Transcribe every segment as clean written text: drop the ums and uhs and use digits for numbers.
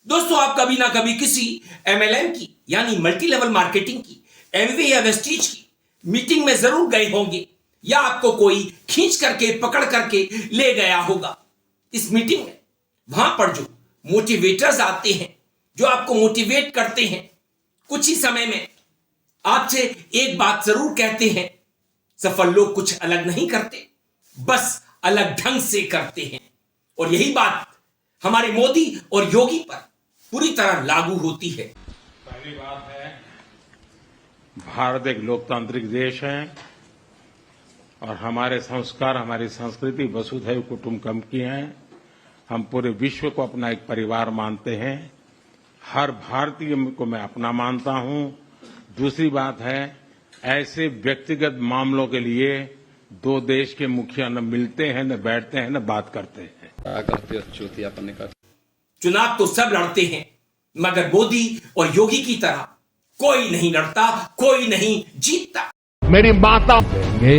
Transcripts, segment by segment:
दोस्तों, आप कभी ना कभी किसी MLM की यानी मल्टी लेवल मार्केटिंग की, एमवे या वेस्टीज की मीटिंग में जरूर गए होंगे, या आपको कोई खींच करके पकड़ करके ले गया होगा। इस मीटिंग में वहां पर जो मोटिवेटर्स आते हैं, जो आपको मोटिवेट करते हैं, कुछ ही समय में आपसे एक बात जरूर कहते हैं, सफल लोग कुछ अलग नहीं करते, बस अलग ढंग से करते हैं। और यही बात हमारे मोदी और योगी पर पूरी तरह लागू होती है। पहली बात है, भारत एक लोकतांत्रिक देश है और हमारे संस्कार, हमारी संस्कृति वसुधैव कुटुंबकम की है। हम पूरे विश्व को अपना एक परिवार मानते हैं। हर भारतीय को मैं अपना मानता हूं। दूसरी बात है, ऐसे व्यक्तिगत मामलों के लिए दो देश के मुखिया न मिलते हैं, न बैठते हैं, न बात करते हैं। चुनाव तो सब लड़ते हैं, मगर मोदी और योगी की तरह कोई नहीं लड़ता, कोई नहीं जीतता। मेरी माता देंगे,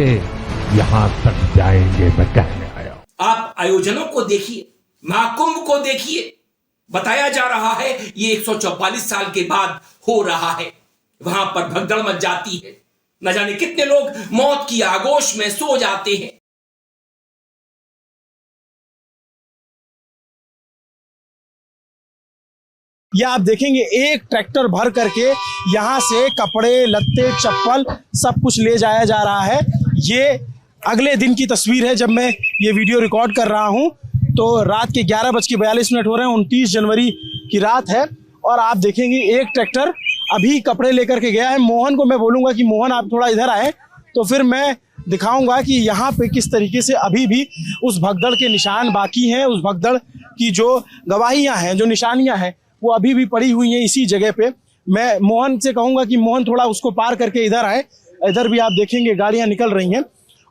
यहां तक जाएंगे, मैं कहने आया। आप आयोजनों को देखिए, महाकुंभ को देखिए, बताया जा रहा है ये 144 साल के बाद हो रहा है। वहां पर भगदड़ मच जाती है, न जाने कितने लोग मौत की आगोश में सो जाते हैं। या आप देखेंगे एक ट्रैक्टर भर करके यहाँ से कपड़े, लत्ते, चप्पल सब कुछ ले जाया जा रहा है। ये अगले दिन की तस्वीर है जब मैं ये वीडियो रिकॉर्ड कर रहा हूँ। तो रात के 11:42 हो रहे हैं, 29 जनवरी की रात है। और आप देखेंगे एक ट्रैक्टर अभी कपड़े लेकर के गया है। मोहन को मैं बोलूँगा कि मोहन आप थोड़ा इधर आए, तो फिर मैं दिखाऊंगा कि यहाँ पे किस तरीके से अभी भी उस भगदड़ के निशान बाकी हैं। उस भगदड़ की जो गवाहियाँ हैं, जो निशानियाँ हैं, वो अभी भी पड़ी हुई हैं इसी जगह पे। मैं मोहन से कहूंगा कि मोहन थोड़ा उसको पार करके इधर आए। इधर भी आप देखेंगे गाड़ियां निकल रही हैं।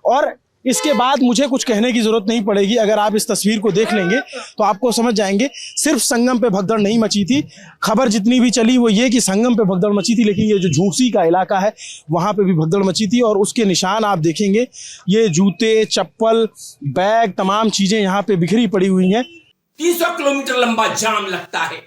और इसके बाद मुझे कुछ कहने की जरूरत नहीं पड़ेगी। अगर आप इस तस्वीर को देख लेंगे तो आपको समझ जाएंगे सिर्फ संगम पे भगदड़ नहीं मची थी। खबर जितनी भी चली वो ये कि संगम पे भगदड़ मची थी, लेकिन ये जो झूसी का इलाका है वहां पे भी भगदड़ मची थी। और उसके निशान आप देखेंगे, ये जूते, चप्पल, बैग, तमाम चीजें यहाँ पे बिखरी पड़ी हुई हैं। 300 किलोमीटर लंबा जाम लगता है,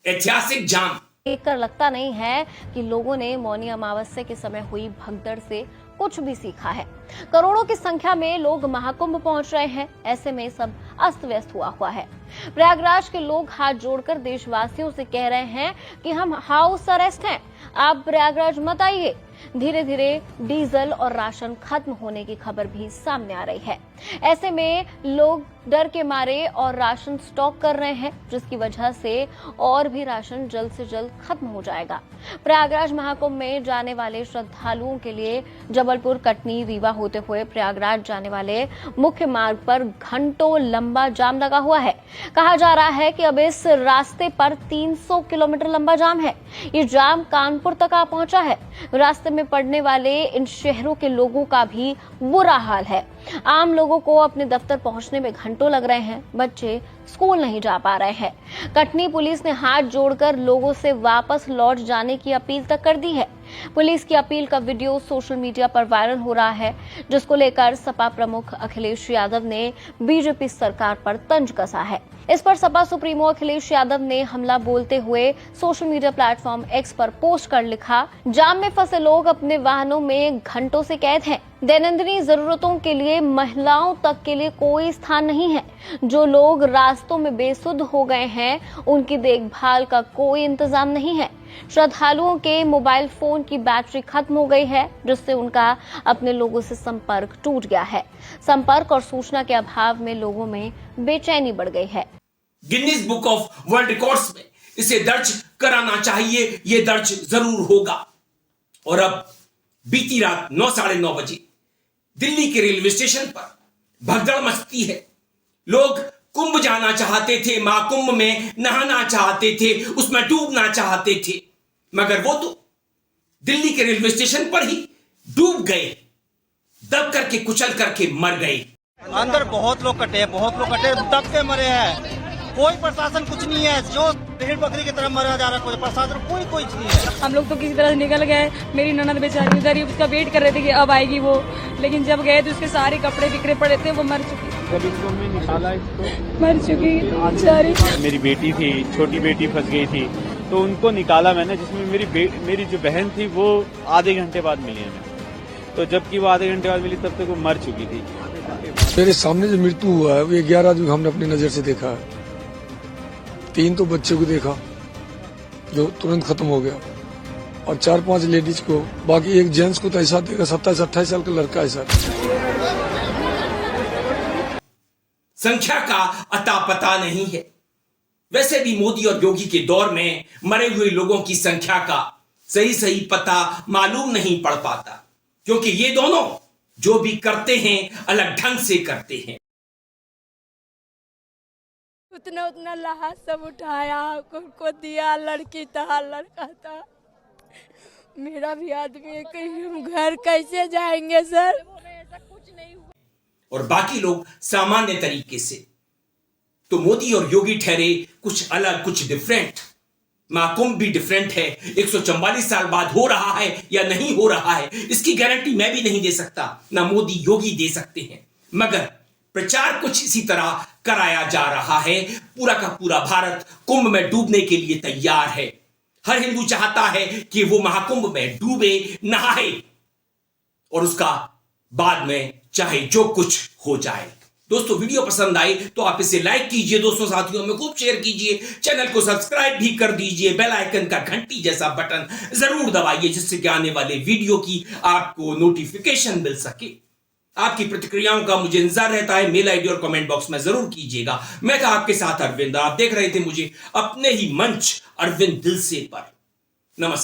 ऐतिहासिक जाम। देखकर लगता नहीं है कि लोगों ने मौनी अमावस्या के समय हुई भगदड़ से कुछ भी सीखा है। करोड़ों की संख्या में लोग महाकुंभ पहुंच रहे हैं, ऐसे में सब अस्त व्यस्त हुआ है। प्रयागराज के लोग हाथ जोड़कर देशवासियों से कह रहे हैं कि हम हाउस अरेस्ट हैं, आप प्रयागराज मत आइए। धीरे धीरे डीजल और राशन खत्म होने की खबर भी सामने आ रही है। ऐसे में लोग डर के मारे और राशन स्टॉक कर रहे हैं, जिसकी वजह से और भी राशन जल्द से जल्द खत्म हो जाएगा। प्रयागराज महाकुंभ में जाने वाले श्रद्धालुओं के लिए जबलपुर, कटनी, रीवा होते हुए प्रयागराज जाने वाले मुख्य मार्ग पर घंटों लंबा जाम लगा हुआ है। कहा जा रहा है कि अब इस रास्ते पर 300 किलोमीटर लंबा जाम है। ये जाम कानपुर तक आ पहुंचा है। रास्ते में पड़ने वाले इन शहरों के लोगों का भी बुरा हाल है। आम लोगों को अपने दफ्तर पहुंचने में घंटों लग रहे हैं, बच्चे स्कूल नहीं जा पा रहे हैं। कटनी पुलिस ने हाथ जोड़कर लोगों से वापस लौट जाने की अपील तक कर दी है। पुलिस की अपील का वीडियो सोशल मीडिया पर वायरल हो रहा है, जिसको लेकर सपा प्रमुख अखिलेश यादव ने बीजेपी सरकार पर तंज कसा है। इस पर सपा सुप्रीमो अखिलेश यादव ने हमला बोलते हुए सोशल मीडिया प्लेटफॉर्म एक्स पर पोस्ट कर लिखा, जाम में फंसे लोग अपने वाहनों में घंटों से कैद हैं। दैनंदिनी जरूरतों के लिए महिलाओं तक के लिए कोई स्थान नहीं है। जो लोग रास्तों में बेसुध हो गए हैं, उनकी देखभाल का कोई इंतजाम नहीं है। श्रद्धालुओं के मोबाइल फोन की बैटरी खत्म हो गई है, जिससे उनका अपने लोगों से संपर्क टूट गया है। संपर्क और सूचना के अभाव में लोगों में बेचैनी बढ़ गई है। Guinness book of world records में इसे दर्ज कराना चाहिए, ये दर्ज जरूर होगा। और अब बीती रात 9, साढ़े 9 बजे दिल्ली के रेलवे स्टेशन पर भगदड़ मचती है। लोग कुंभ जाना चाहते थे, महाकुंभ में नहाना चाहते थे, उसमें डूबना चाहते थे, मगर वो तो दिल्ली के रेलवे स्टेशन पर ही डूब गए, दब करके कुचल करके मर गए। अंदर बहुत लोग कटे, दब के मरे हैं। कोई प्रशासन कुछ नहीं है, जो भेड़ बकरी की तरह मरा जा रहा है, कोई प्रशासन कोई नहीं है। हम लोग तो किसी तरह से निकल गए। मेरी ननद बेचारी उधर ही उसका वेट कर रहे थे कि अब आएगी वो, लेकिन जब गए तो उसके सारे कपड़े बिखरे पड़े थे, वो मर चुकी। जब इनको हमने निकाला इसको, मर चुकी है बेचारी। मेरी बेटी थी, छोटी बेटी फंस गई थी, तो उनको निकाला मैंने, जिसमें मेरी जो बहन थी वो आधे घंटे बाद मिली हमें। तो जबकि वो आधे घंटे बाद मिली तब तक वो मर चुकी थी। मेरे सामने जो मृत्यु हुआ है वो 11 आदमी हमने अपनी नजर से देखा है। 3 तो बच्चे को देखा जो तुरंत खत्म हो गया, और 4-5 लेडीज को, बाकी एक जेंट्स को तो ऐसा देखा 27-28 साल का लड़का है सर। संख्या का अता पता नहीं है। वैसे भी मोदी और योगी के दौर में मरे हुए लोगों की संख्या का सही पता मालूम नहीं पड़ पाता, क्योंकि ये दोनों जो भी करते हैं अलग ढंग से करते हैं। उतना लाश सब उठाया, उनको दिया, लड़की था, लड़का था। मेरा भी आदमी है, कहीं हम घर कैसे जाएंगे सर? और बाकी लोग सामान्य तरीके से। तो मोदी और योगी ठहरे कुछ अलग, कुछ डिफरेंट। महाकुंभ भी डिफरेंट है। 144 साल बाद हो रहा है या नहीं हो रहा है, इसकी गारंटी मैं भी नहीं दे सकता, ना मोदी योगी दे सकते हैं। मगर प्रचार कुछ इसी तरह कराया जा रहा है। पूरा का पूरा भारत कुंभ में डूबने के लिए तैयार है। हर हिंदू चाहता है कि वो महाकुंभ में डूबे, नहाए, और उसका बाद में चाहे जो कुछ हो जाए। दोस्तों, वीडियो पसंद आए तो आप इसे लाइक कीजिए, दोस्तों साथियों में खूब शेयर कीजिए, चैनल को सब्सक्राइब भी कर दीजिए, बेल आइकन का घंटी जैसा बटन जरूर दबाइए, जिससे कि आने वाले वीडियो की आपको नोटिफिकेशन मिल सके। आपकी प्रतिक्रियाओं का मुझे इंतजार रहता है। मेल आईडी और कमेंट बॉक्स में जरूर कीजिएगा। मैं था आपके साथ अरविंद, आप देख रहे थे मुझे अपने ही मंच अरविंद दिल से पर। नमस्कार।